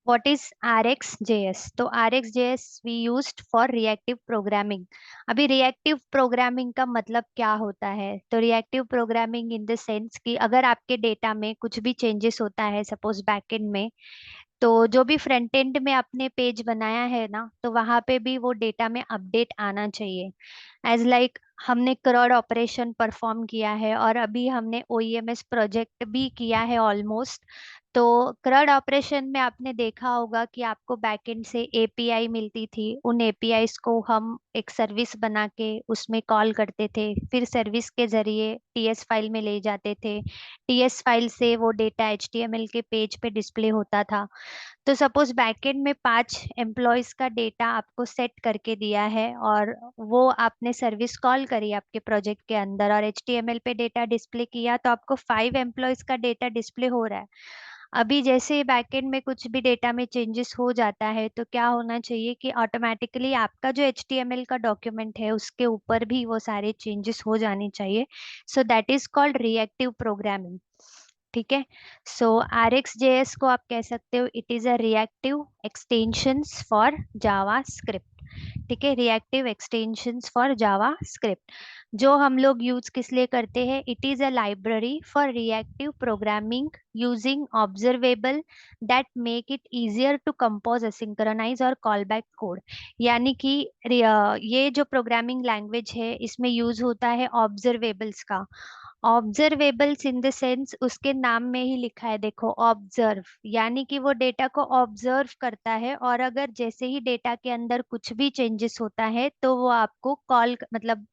What is RxJS? तो RxJS we used for reactive programming. अभी reactive programming का मतलब क्या होता है? तो reactive programming in the sense कि अगर आपके डेटा में कुछ भी चेंजेस होता है, सपोज बैकएंड में, तो जो भी फ्रंट एंड में आपने पेज बनाया है ना, तो वहां पे भी वो डेटा में अपडेट आना चाहिए। एज लाइक हमने क्रॉड ऑपरेशन परफॉर्म किया है और अभी हमने OEMS प्रोजेक्ट भी किया है ऑलमोस्ट। तो क्रॉड ऑपरेशन में आपने देखा होगा कि आपको बैकएंड से API मिलती थी, उन APIs को हम एक सर्विस बना के उसमें कॉल करते थे, फिर सर्विस के जरिए TS फाइल में ले जाते थे। TS फाइल से वो डेटा HTML के पेज पे डिस्प्ले होता था। तो सपोज बैकएंड में 5 एम्प्लॉयज का डेटा आपको सेट करके दिया है और वो आपने सर्विस कॉल करी आपके प्रोजेक्ट के अंदर और HTML पे डेटा डिस्प्ले किया, तो आपको 5 एम्प्लॉयज का डेटा डिस्प्ले हो रहा है। अभी जैसे बैकएंड में कुछ भी डेटा में चेंजेस हो जाता है, तो क्या होना चाहिए कि ऑटोमेटिकली आपका जो HTML का डॉक्यूमेंट है उसके ऊपर भी वो सारे चेंजेस हो जाने चाहिए। So that is called reactive programming. ठीक है। सो RxJS को आप कह सकते हो it is a reactive extensions for JavaScript. ठीक है, reactive extensions for JavaScript जो हम लोग यूज किस लिए करते हैं? It is a library for reactive programming using observable that make it easier to compose asynchronous और कॉल बैक कोड। यानी कि ये जो प्रोग्रामिंग लैंग्वेज है इसमें यूज होता है ऑब्जर्वेबल्स का। ऑब्जर्वेबल्स इन द सेंस उसके नाम में ही लिखा है, देखो, ऑब्जर्व, यानी कि वो डेटा को ऑब्जर्व करता है और अगर जैसे ही डेटा के अंदर कुछ भी चेंजेस होता है तो वो आपको कॉल, मतलब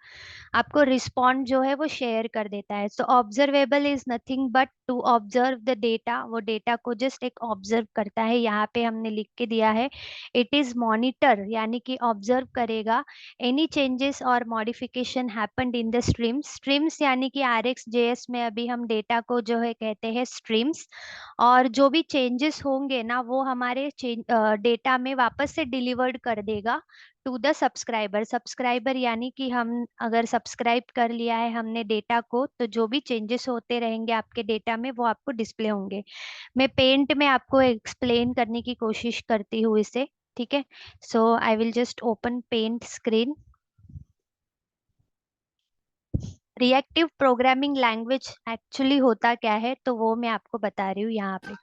आपको रिस्पॉन्ड जो है वो शेयर कर देता है। So observable is nothing but to observe the data, वो डेटा को जस्ट एक ऑब्जर्व करता है। यहाँ पे हमने लिख के दिया है इट इज मॉनिटर, यानी कि ऑब्जर्व करेगा एनी चेंजेस और modification happened in the streams. Streams यानी कि RxJS में अभी हम डेटा को जो है कहते हैं स्ट्रीम्स। और जो भी चेंजेस होंगे ना वो हमारे डेटा में वापस से डिलीवर्ड कर देगा टू द सब्सक्राइबर। सब्सक्राइबर यानी कि हम अगर सब्सक्राइब कर लिया है हमने डेटा को, तो जो भी चेंजेस होते रहेंगे आपके डेटा में वो आपको डिस्प्ले होंगे। मैं पेंट में आपको एक्सप्लेन करने की कोशिश करती हूँ इसे। ठीक है। So I will just open paint screen. Reactive programming language actually होता क्या है तो वो मैं आपको बता रही हूँ यहाँ पे।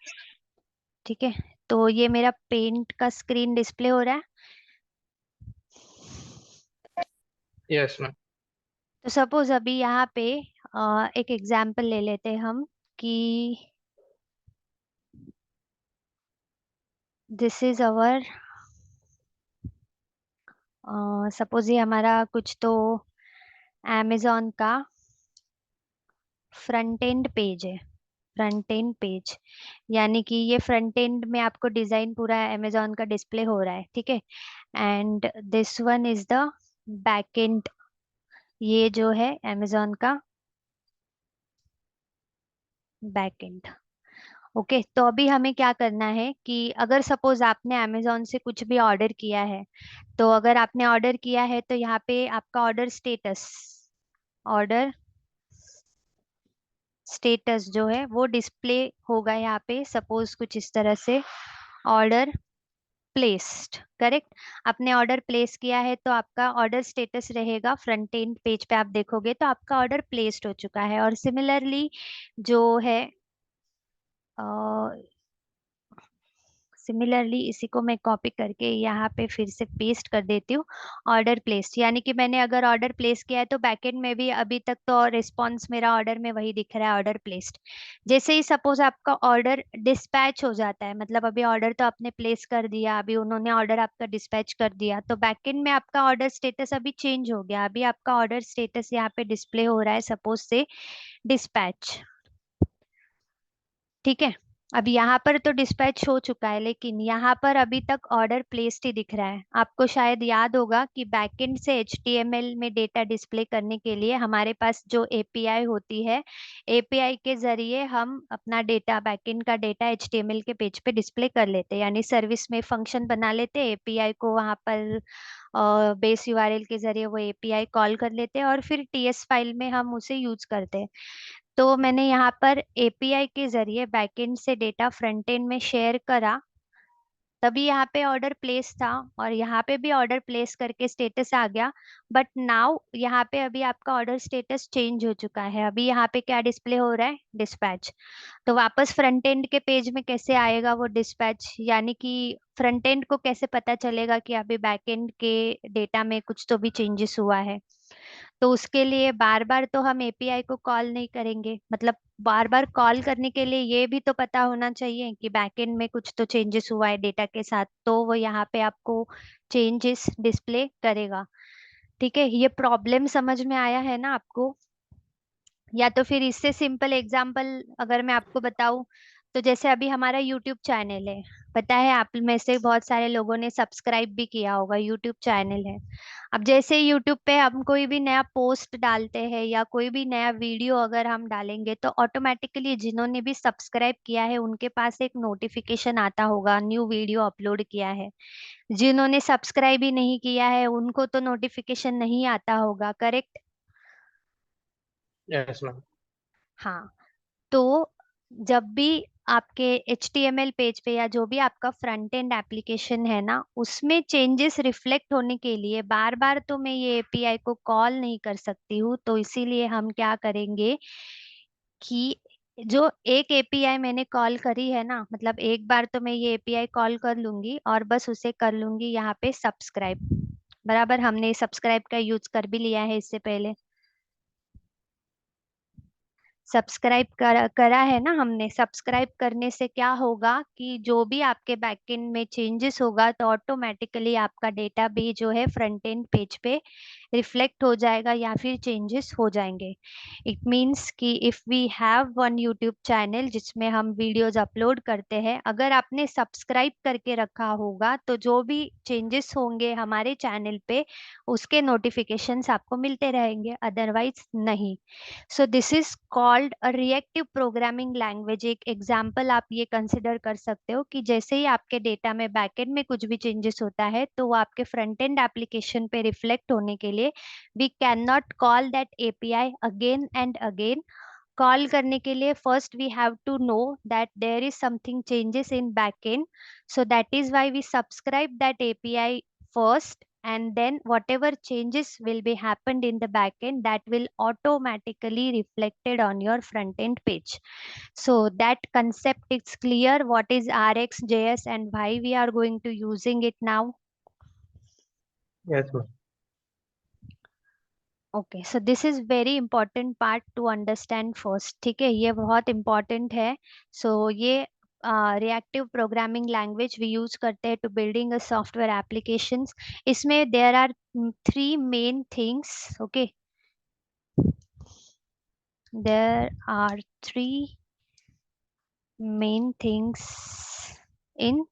ठीक है। तो ये मेरा पेंट का स्क्रीन डिस्प्ले हो रहा है। Yes ma'am. तो सपोज अभी यहाँ पे एक एग्जांपल ले लेते हैं हम कि दिस इज अवर, सपोज ये हमारा कुछ तो amazon का फ्रंट एंड पेज है। फ्रंट एंड पेज यानी कि ये फ्रंट एंड में आपको डिजाइन पूरा amazon का डिस्प्ले हो रहा है। ठीक है। And this one is the back and, ये जो है amazon का बैक एंड। ओके, तो अभी हमें क्या करना है कि अगर सपोज आपने amazon से कुछ भी ऑर्डर किया है, तो अगर आपने ऑर्डर किया है तो यहाँ पे आपका ऑर्डर स्टेटस, ऑर्डर स्टेटस जो है वो डिस्प्ले होगा यहाँ पे, सपोज कुछ इस तरह से, ऑर्डर प्लेस्ड। करेक्ट। आपने ऑर्डर प्लेस किया है तो आपका ऑर्डर स्टेटस रहेगा, फ्रंट एंड पेज पे आप देखोगे तो आपका ऑर्डर प्लेस्ड हो चुका है। और सिमिलरली जो है, सिमिलरली इसी को मैं कॉपी करके यहाँ पे फिर से पेस्ट कर देती हूँ। ऑर्डर प्लेस यानी कि मैंने अगर ऑर्डर प्लेस किया है तो बैकएंड में भी अभी तक तो रिस्पॉन्स मेरा ऑर्डर में वही दिख रहा है, ऑर्डर प्लेस्ड। जैसे ही सपोज आपका ऑर्डर डिस्पैच हो जाता है, मतलब अभी ऑर्डर तो आपने प्लेस कर दिया, अभी उन्होंने ऑर्डर आपका डिस्पैच कर दिया, तो बैकएंड में आपका ऑर्डर स्टेटस अभी चेंज हो गया। अभी आपका ऑर्डर स्टेटस यहाँ पे डिस्प्ले हो रहा है, सपोज से डिस्पैच। ठीक है। अब यहाँ पर तो डिस्पैच हो चुका है लेकिन यहाँ पर अभी तक ऑर्डर प्लेस्ड ही दिख रहा है। आपको शायद याद होगा कि बैकएंड से HTML में डेटा डिस्प्ले करने के लिए हमारे पास जो API होती है, API के जरिए हम अपना डेटा, बैकएंड का डेटा HTML के पेज पे डिस्प्ले कर लेते हैं, यानी सर्विस में फंक्शन बना लेते हैं, API को वहाँ पर बेस URL के जरिए वो API कॉल कर लेते हैं और फिर TS फाइल में हम उसे यूज करते हैं। तो मैंने यहाँ पर API के जरिए बैकएंड से डेटा फ्रंट एंड में शेयर करा तभी यहाँ पे ऑर्डर प्लेस था और यहाँ पे भी ऑर्डर प्लेस करके स्टेटस आ गया। बट नाउ यहाँ पे अभी आपका ऑर्डर स्टेटस चेंज हो चुका है। अभी यहाँ पे क्या डिस्प्ले हो रहा है? डिस्पैच। तो वापस फ्रंट एंड के पेज में कैसे आएगा वो डिस्पैच, यानी कि फ्रंट एंड को कैसे पता चलेगा कि अभी बैक एंड के डेटा में कुछ तो भी चेंजेस हुआ है? तो उसके लिए बार बार तो हम एपीआई को कॉल नहीं करेंगे, मतलब बार बार कॉल करने के लिए ये भी तो पता होना चाहिए कि बैकएंड में कुछ तो चेंजेस हुआ है डेटा के साथ, तो वो यहाँ पे आपको चेंजेस डिस्प्ले करेगा। ठीक है, ये प्रॉब्लम समझ में आया है ना आपको? या तो फिर इससे सिंपल एग्जांपल अगर मैं आपको बताऊं, तो जैसे अभी हमारा यूट्यूब चैनल है, पता है आप में से बहुत सारे लोगों ने सब्सक्राइब भी किया होगा, यूट्यूब चैनल है। अब जैसे यूट्यूब पे हम कोई भी नया पोस्ट डालते हैं या कोई भी नया वीडियो अगर हम डालेंगे, तो ऑटोमेटिकली जिन्होंने भी सब्सक्राइब किया है उनके पास एक नोटिफिकेशन आता होगा, न्यू वीडियो अपलोड किया है। जिन्होंने सब्सक्राइब ही नहीं किया है उनको तो नोटिफिकेशन नहीं आता होगा, करेक्ट? Yes, ma'am. हाँ। तो जब भी आपके HTML पेज पे या जो भी आपका फ्रंट एंड एप्लीकेशन है ना, उसमें चेंजेस रिफ्लेक्ट होने के लिए बार बार तो मैं ये एपीआई को कॉल नहीं कर सकती हूँ। तो इसीलिए हम क्या करेंगे कि जो एक एपीआई मैंने कॉल करी है ना, मतलब एक बार तो मैं ये एपीआई कॉल कर लूंगी और बस उसे कर लूंगी यहाँ पे सब्सक्राइब। बराबर, हमने सब्सक्राइब का यूज कर भी लिया है इससे पहले। सब्सक्राइब करा है ना हमने। सब्सक्राइब करने से क्या होगा कि जो भी आपके बैकएंड में चेंजेस होगा तो ऑटोमेटिकली आपका डेटा भी जो है फ्रंट एंड पेज पे रिफ्लेक्ट हो जाएगा या फिर चेंजेस हो जाएंगे। इट मींस कि if we have one YouTube channel जिसमें हम वीडियोस अपलोड करते हैं, अगर आपने सब्सक्राइब करके रखा होगा तो जो भी चेंजेस होंगे हमारे चैनल पे उसके नोटिफिकेशंस आपको मिलते रहेंगे, अदरवाइज नहीं। सो this is called a reactive programming language. एक एग्जाम्पल आप ये कंसिडर कर सकते हो कि जैसे ही आपके डेटा में बैकएंड में कुछ भी चेंजेस होता है तो वो आपके फ्रंट एंड एप्लीकेशन पे रिफ्लेक्ट होने के लिए we can not call that API again and again. Call करने के लिए first we have to know that there is something changes in backend, so that is why we subscribe that API first, and then whatever changes will be happened in the backend that will automatically reflected on your front end page. So that concept is clear, what is RxJS and why we are going to using it now. Yes, ma'am. Okay, so this is very important part to understand first. ठीक है, ये बहुत important है। So ये reactive programming language we use करते हैं to building a software applications. इसमें there are three main things. Okay, there are three main things in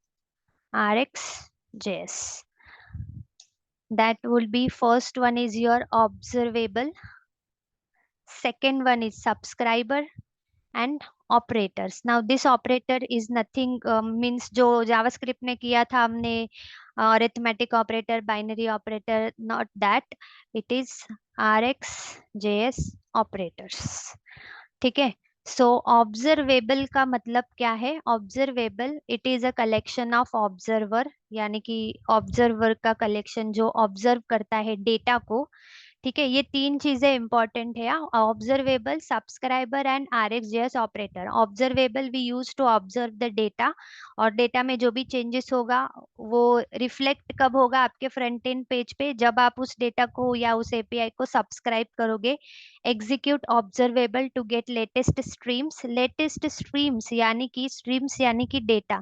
RxJS. That will be first one is your observable, second one is subscriber, and operators. Now this operator is nothing means जो JavaScript में किया था हमने, arithmetic operator, binary operator, not that, it is RxJS operators. ठीक है। So observable का मतलब क्या है? Observable it is a collection of observer, यानी कि ऑब्जर्वर का कलेक्शन जो ऑब्जर्व करता है डेटा को। ठीक है, ये तीन चीजें इंपॉर्टेंट है, observable, subscriber and RxJS operator. Observable we use to observe the data, और डेटा में जो भी चेंजेस होगा वो रिफ्लेक्ट कब होगा आपके फ्रंट एंड पेज पे? जब आप उस डेटा को या उस एपीआई को सब्सक्राइब करोगे। Execute observable to get latest streams. Latest streams यानी कि स्ट्रीम्स यानी कि डेटा,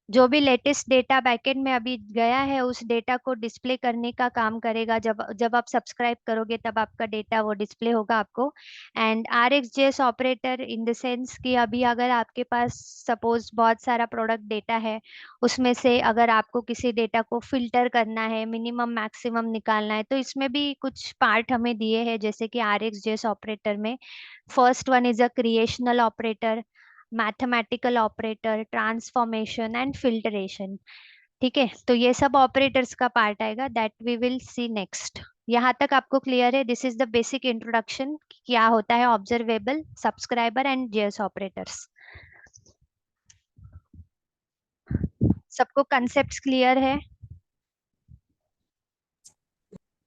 जो भी लेटेस्ट डेटा बैकएंड में अभी गया है उस डेटा को डिस्प्ले करने का काम करेगा। जब जब आप सब्सक्राइब करोगे तब आपका डेटा वो डिस्प्ले होगा आपको। And RxJS operator in the sense कि अभी अगर आपके पास सपोज बहुत सारा प्रोडक्ट डेटा है, उसमें से अगर आपको किसी डेटा को फिल्टर करना है, मिनिमम मैक्सिमम निकालना है, तो इसमें भी कुछ पार्ट हमें दिए हैं जैसे कि RxJS ऑपरेटर में। First one is a creational operator, mathematical operator, transformation and filtration. ठीक है, तो ये सब ऑपरेटर्स का पार्ट आएगा, that we will see next. यहाँ तक आपको क्लियर है? This is the basic introduction, क्या होता है observable, subscriber and JS operators. सबको कंसेप्ट क्लियर है?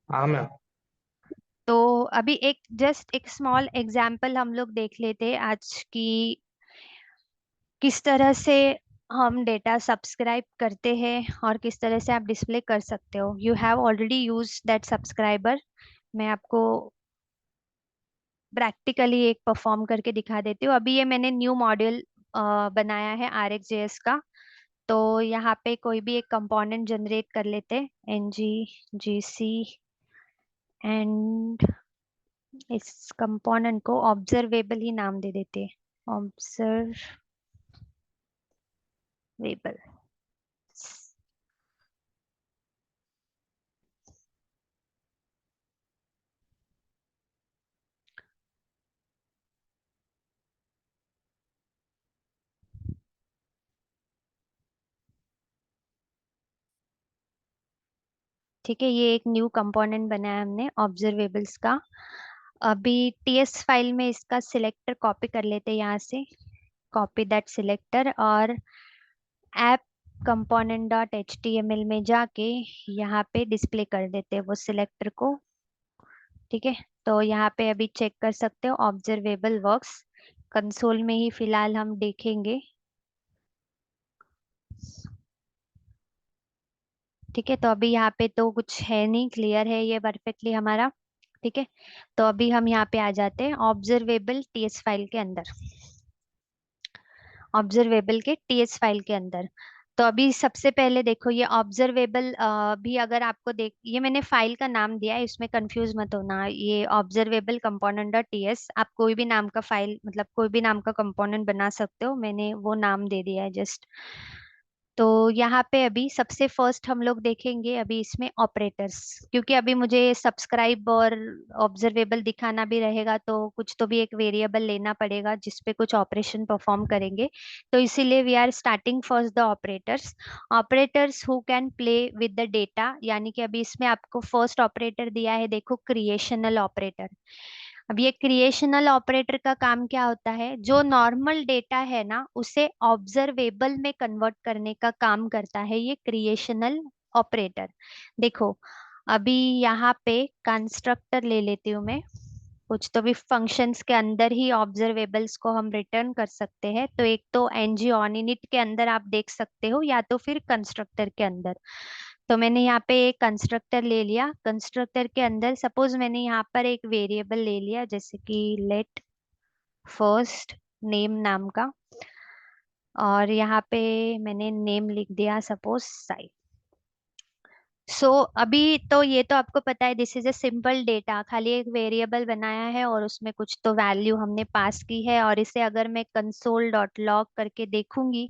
हाँ मैम। तो अभी एक जस्ट एक स्मॉल एग्जाम्पल हम लोग देख लेते हैं आज की, किस तरह से हम डेटा सब्सक्राइब करते हैं और किस तरह से आप डिस्प्ले कर सकते हो। You have already use that subscriber. मैं आपको प्रैक्टिकली एक परफॉर्म करके दिखा देती हूँ। अभी ये मैंने न्यू मॉड्यूल बनाया है RxJS का। तो यहाँ पे कोई भी एक कंपोनेंट जनरेट कर लेते हैं, ngGC, एंड इस कंपोनेंट को ऑब्जर्वेबल ही नाम दे देते हैं, ऑब्जर्वेबल। ठीक है, ये एक न्यू कंपोनेंट बनाया हमने ऑब्जर्वेबल्स का। अभी TS फाइल में इसका सिलेक्टर कॉपी कर लेते हैं यहाँ से, कॉपी दैट सिलेक्टर, और ऐप कंपोनेंट डॉट HTML में जाके यहाँ पे डिस्प्ले कर देते हैं वो सिलेक्टर को। ठीक है, तो यहाँ पे अभी चेक कर सकते हो ऑब्जर्वेबल वर्क्स। कंसोल में ही फिलहाल हम देखेंगे। ठीक है, तो अभी यहाँ पे तो कुछ है नहीं, क्लियर है ये परफेक्टली हमारा। ठीक है, तो अभी हम यहाँ पे आ जाते हैं ऑब्जर्वेबल TS फाइल के अंदर, ऑब्जर्वेबल के TS फाइल के अंदर। तो अभी सबसे पहले देखो ये ऑब्जर्वेबल भी अगर आपको देख, ये मैंने फाइल का नाम दिया है, इसमें कंफ्यूज मत होना। ये ऑब्जर्वेबल कंपोनेंट डॉट TS, आप कोई भी नाम का फाइल मतलब कोई भी नाम का कंपोनेंट बना सकते हो, मैंने वो नाम दे दिया है जस्ट। तो यहाँ पे अभी सबसे फर्स्ट हम लोग देखेंगे अभी इसमें ऑपरेटर्स, क्योंकि अभी मुझे सब्सक्राइब और ऑब्जर्वेबल दिखाना भी रहेगा, तो कुछ तो भी एक वेरिएबल लेना पड़ेगा जिसपे कुछ ऑपरेशन परफॉर्म करेंगे। तो इसीलिए we are starting first the operators. Operators who can play with the data, यानी कि अभी इसमें आपको फर्स्ट ऑपरेटर दिया है, देखो क्रिएशनल ऑपरेटर। अब ये क्रिएशनल ऑपरेटर का काम क्या होता है, जो नॉर्मल डेटा है ना उसे ऑब्जर्वेबल में कन्वर्ट करने का काम करता है ये क्रिएशनल ऑपरेटर। देखो अभी यहाँ पे कंस्ट्रक्टर ले लेती हूँ मैं, कुछ तो भी फंक्शंस के अंदर ही ऑब्जर्वेबल्स को हम रिटर्न कर सकते हैं। तो एक तो ng ऑन इनिट के अंदर आप देख सकते हो, या तो फिर कंस्ट्रक्टर के अंदर। तो मैंने यहाँ पे एक कंस्ट्रक्टर ले लिया, कंस्ट्रक्टर के अंदर सपोज मैंने यहाँ पर एक वेरिएबल ले लिया जैसे कि लेट फर्स्ट नेम नाम का, और यहाँ पे मैंने नेम लिख दिया सपोज साई। सो अभी तो ये तो आपको पता है, this is a simple data, खाली एक वेरिएबल बनाया है और उसमें कुछ तो वैल्यू हमने पास की है। और इसे अगर मैं कंसोल डॉट लॉग करके देखूंगी,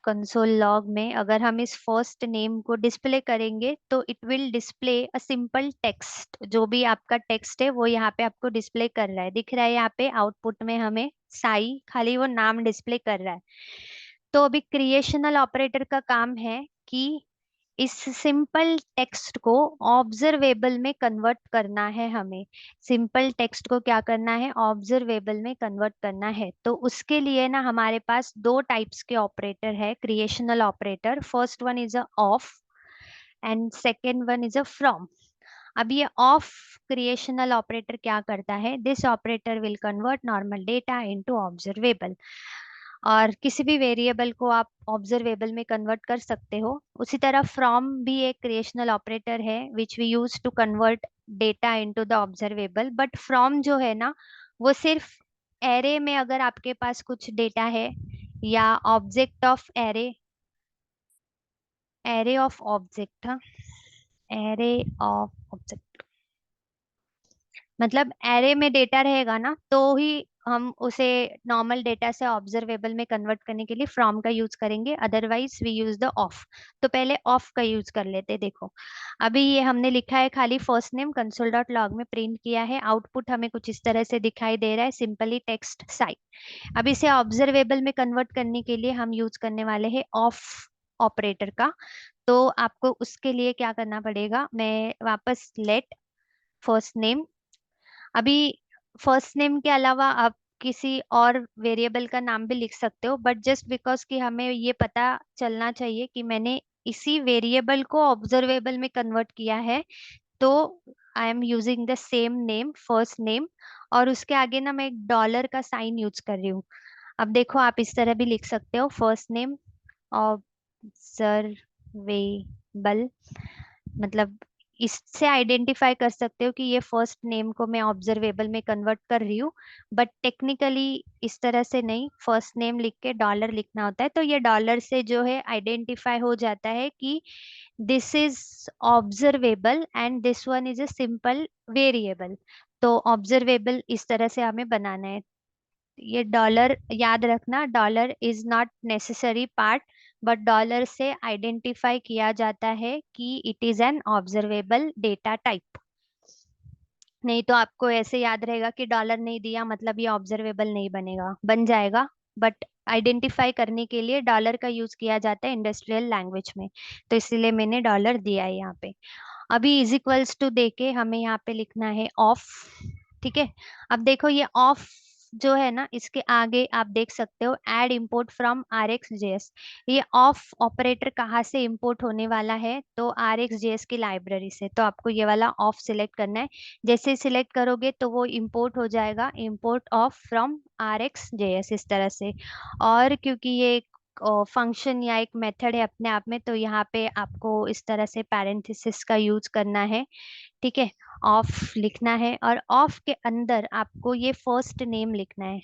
कंसोल लॉग में अगर हम इस फर्स्ट नेम को डिस्प्ले करेंगे तो it will display a simple text. जो भी आपका टेक्स्ट है वो यहाँ पे आपको डिस्प्ले कर रहा है, दिख रहा है यहाँ पे आउटपुट में हमें साई, खाली वो नाम डिस्प्ले कर रहा है। तो अभी क्रिएशनल ऑपरेटर का काम है कि इस सिंपल टेक्स्ट को ऑब्जर्वेबल में कन्वर्ट करना है हमें। सिंपल टेक्स्ट को क्या करना है, ऑब्जर्वेबल में कन्वर्ट करना है। तो उसके लिए ना हमारे पास दो टाइप्स के ऑपरेटर है creational operator. First one is a of and second one is a from. अब ये ऑफ क्रिएशनल ऑपरेटर क्या करता है, this operator will convert normal data into observable, और किसी भी वेरिएबल को आप ऑब्जर्वेबल में कन्वर्ट कर सकते हो। उसी तरह फ्रॉम भी एक क्रिएशनल ऑपरेटर है which we use to convert data into the observable. But from जो है ना वो सिर्फ एरे में अगर आपके पास कुछ डेटा है, या object of array, array of object, array of object मतलब एरे में डेटा रहेगा ना तो ही हम उसे नॉर्मल डेटा से ऑब्जर्वेबल में कन्वर्ट करने के लिए फ्रॉम का यूज करेंगे, otherwise we use the of. तो पहले ऑफ का यूज कर लेते हैं। देखो अभी ये हमने लिखा है खाली first name, console dot log में प्रिंट किया है, आउटपुट हमें कुछ इस तरह से दिखाई दे रहा है, सिंपली टेक्स्ट साई। अब इसे ऑब्जर्वेबल में कन्वर्ट करने के लिए हम यूज करने वाले हैं ऑफ ऑपरेटर का। तो आपको उसके लिए क्या करना पड़ेगा, मैं वापस लेट फर्स्ट नेम, अभी फर्स्ट नेम के अलावा आप किसी और वेरिएबल का नाम भी लिख सकते हो, बट जस्ट बिकॉज कि हमें ये पता चलना चाहिए कि मैंने इसी वेरिएबल को ऑब्जर्वेबल में कन्वर्ट किया है, तो I am using the same name, first name, और उसके आगे ना मैं एक डॉलर का साइन यूज कर रही हूँ। अब देखो आप इस तरह भी लिख सकते हो, फर्स्ट नेम ऑब्जर्वेबल, मतलब इससे आइडेंटिफाई कर सकते हो कि ये फर्स्ट नेम को मैं ऑब्जर्वेबल में कन्वर्ट कर रही हूँ। बट टेक्निकली इस तरह से नहीं, फर्स्ट नेम लिख के डॉलर लिखना होता है, तो ये डॉलर से जो है आइडेंटिफाई हो जाता है कि this is observable and this one is a simple variable. तो ऑब्जर्वेबल इस तरह से हमें बनाना है। ये डॉलर याद रखना, dollar is not necessary part, but dollar से आइडेंटिफाई किया जाता है कि it is an observable data type. नहीं तो आपको ऐसे याद रहेगा कि डॉलर नहीं दिया मतलब ये ऑब्जर्वेबल नहीं बनेगा, बन जाएगा, बट आइडेंटिफाई करने के लिए डॉलर का यूज किया जाता है इंडस्ट्रियल लैंग्वेज में, तो इसीलिए मैंने डॉलर दिया है यहाँ पे। अभी इज इक्वल्स टू देके हमें यहाँ पे लिखना है ऑफ। ठीक है, अब देखो ये ऑफ जो है ना, इसके आगे आप देख सकते हो add import from R X J S. ये ऑफ ऑपरेटर कहाँ से इंपोर्ट होने वाला है, तो आर एक्स जे एस की लाइब्रेरी से, तो आपको ये वाला ऑफ सिलेक्ट करना है। जैसे सिलेक्ट करोगे तो वो इंपोर्ट हो जाएगा, import of from R X J S, इस तरह से। और क्योंकि ये फंक्शन या एक मेथड है अपने आप में, तो यहाँ पे आपको इस तरह से पैरेंथेसिस का यूज करना है। ठीक है, ऑफ लिखना है, और ऑफ के अंदर आपको ये फर्स्ट नेम लिखना है।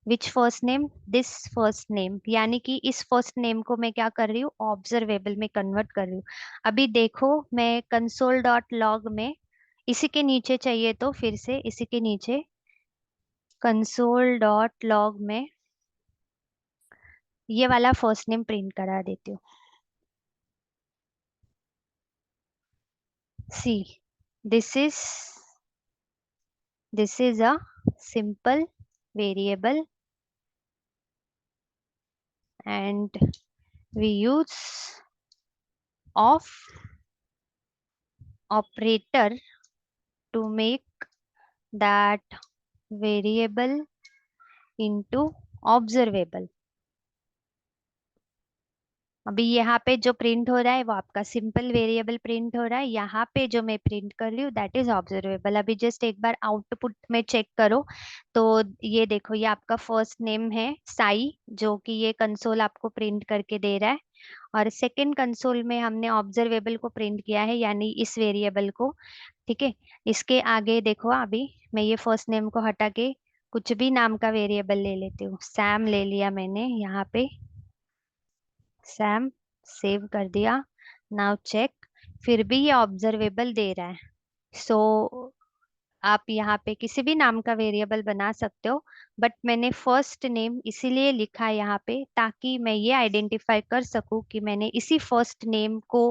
Which first name, this first name, यानी कि इस फर्स्ट नेम को मैं क्या कर रही हूँ, ऑब्जर्वेबल में कन्वर्ट कर रही हूँ। अभी देखो मैं कंसोल डॉट लॉग में, इसी के नीचे चाहिए तो फिर से इसी के नीचे कंसोल डॉट लॉग में ये वाला फर्स्ट नेम प्रिंट करा देती हूँ। See, this is this is a simple variable and we use of operator to make that variable into observable। अभी यहाँ पे जो प्रिंट हो रहा है वो आपका सिंपल वेरिएबल प्रिंट हो रहा है, यहाँ पे जो मैं प्रिंट कर रही हूँ दैट इज ऑब्जर्वेबल। अभी जस्ट एक बार आउटपुट में चेक करो, तो ये देखो ये आपका फर्स्ट नेम है साई, जो कि ये कंसोल आपको प्रिंट करके दे रहा है, और सेकंड कंसोल में हमने ऑब्जर्वेबल को प्रिंट किया है, यानी इस वेरिएबल को। ठीक है, इसके आगे देखो अभी मैं ये फर्स्ट नेम को हटा के कुछ भी नाम का वेरिएबल ले लेती हूँ। सैम ले लिया मैंने यहाँ पे, सैम सेव कर दिया। नाउ चेक, फिर भी ये ऑब्जर्वेबल दे रहा है। सो आप यहाँ पे किसी भी नाम का वेरिएबल बना सकते हो, बट मैंने फर्स्ट नेम इसीलिए लिखा है यहाँ पे ताकि मैं ये आइडेंटिफाई कर सकूं कि मैंने इसी फर्स्ट नेम को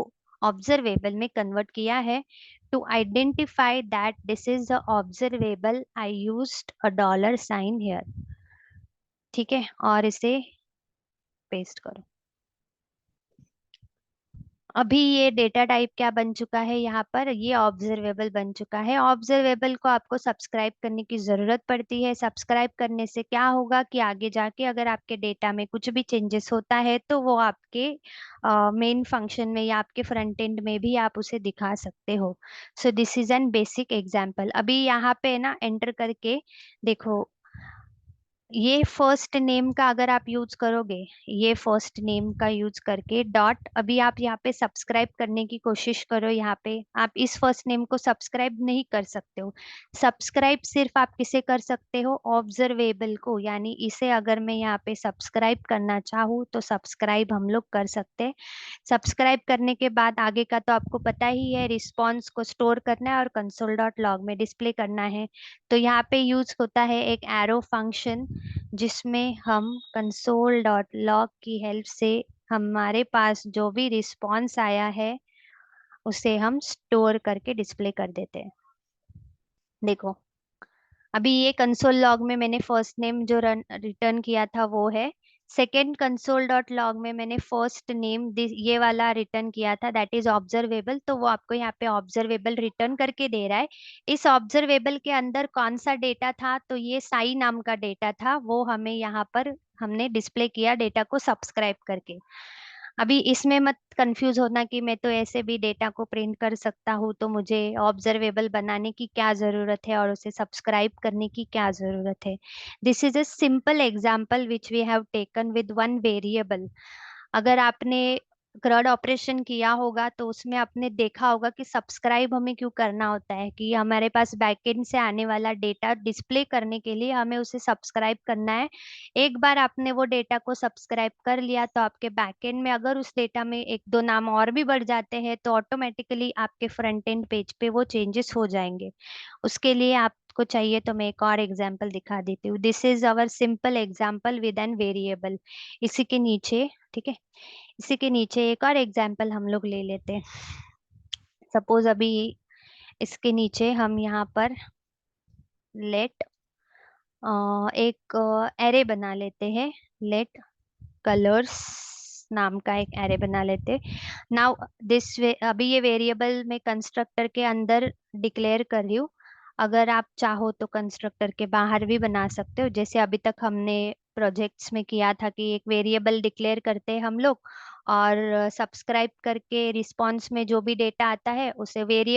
ऑब्जर्वेबल में कन्वर्ट किया है। To identify that this is the observable I used a dollar sign here. ठीक है, और इसे पेस्ट करो। अभी ये डेटा टाइप क्या बन चुका है, यहाँ पर ये ऑब्जर्वेबल बन चुका है। ऑब्जर्वेबल को आपको सब्सक्राइब करने की जरूरत पड़ती है। सब्सक्राइब करने से क्या होगा कि आगे जाके अगर आपके डेटा में कुछ भी चेंजेस होता है तो वो आपके मेन फंक्शन में या आपके फ्रंट एंड में भी आप उसे दिखा सकते हो। सो this is an basic example. अभी यहाँ पे ना एंटर करके देखो, ये फर्स्ट नेम का अगर आप यूज करोगे, ये फर्स्ट नेम का यूज करके डॉट, अभी आप यहाँ पे सब्सक्राइब करने की कोशिश करो, यहाँ पे आप इस फर्स्ट नेम को सब्सक्राइब नहीं कर सकते हो। सब्सक्राइब सिर्फ आप किसे कर सकते हो, ऑब्जर्वेबल को, यानी इसे अगर मैं यहाँ पे सब्सक्राइब करना चाहूँ तो सब्सक्राइब हम लोग कर सकते हैं। सब्सक्राइब करने के बाद आगे का तो आपको पता ही है, रिस्पॉन्स को स्टोर करना है और कंसोल डॉट लॉग में डिस्प्ले करना है। तो यहाँ पे यूज होता है एक एरो फंक्शन, जिसमें हम कंसोल डॉट लॉग की हेल्प से हमारे पास जो भी रिस्पॉन्स आया है उसे हम स्टोर करके डिस्प्ले कर देते हैं। देखो अभी ये कंसोल लॉग में मैंने फर्स्ट नेम जो रन रिटर्न किया था वो है सेकेंड कंसोल डॉट लॉग में मैंने फर्स्ट नेम ये वाला रिटर्न किया था, दैट इज ऑब्जर्वेबल, तो वो आपको यहाँ पे ऑब्जर्वेबल रिटर्न करके दे रहा है। इस ऑब्जर्वेबल के अंदर कौन सा डेटा था, तो ये साई नाम का डेटा था, वो हमें यहाँ पर हमने डिस्प्ले किया डेटा को सब्सक्राइब करके। अभी इसमें मत कंफ्यूज होना कि मैं तो ऐसे भी डेटा को प्रिंट कर सकता हूँ, तो मुझे ऑब्जर्वेबल बनाने की क्या जरूरत है और उसे सब्सक्राइब करने की क्या जरूरत है। This is a simple example which we have taken with one variable. अगर आपने क्रड ऑपरेशन किया होगा तो उसमें आपने देखा होगा कि सब्सक्राइब हमें क्यों करना होता है, कि हमारे पास बैकएंड से आने वाला डेटा डिस्प्ले करने के लिए हमें उसे सब्सक्राइब करना है। एक बार आपने वो डेटा को सब्सक्राइब कर लिया तो आपके बैकएंड में अगर उस डेटा में एक दो नाम और भी बढ़ जाते हैं तो ऑटोमेटिकली आपके फ्रंट एंड पेज पे वो चेंजेस हो जाएंगे। उसके लिए आपको चाहिए तो मैं एक और एग्जांपल दिखा देती हूँ। This is our simple example with an variable. इसी के नीचे, ठीक है, इसी के नीचे एक और एग्जांपल हम लोग ले लेते हैं। सपोज अभी इसके नीचे हम यहाँ पर लेट एक एरे बना लेते हैं। लेट कलर्स नाम का एक एरे बना लेते। नाउ दिस वे, अभी ये वेरिएबल में कंस्ट्रक्टर के अंदर डिक्लेयर कर रही हूँ। अगर आप चाहो तो कंस्ट्रक्टर के बाहर भी बना सकते हो, जैसे अभी तक हमने प्रोजेक्ट्स में किया था कि एक वेरिएबल डिक्लेयर करते हैं हम लोग, और सब्सक्राइब करके रिस्पॉन्स में जो भी डेटा आता है उसे वेरिएबल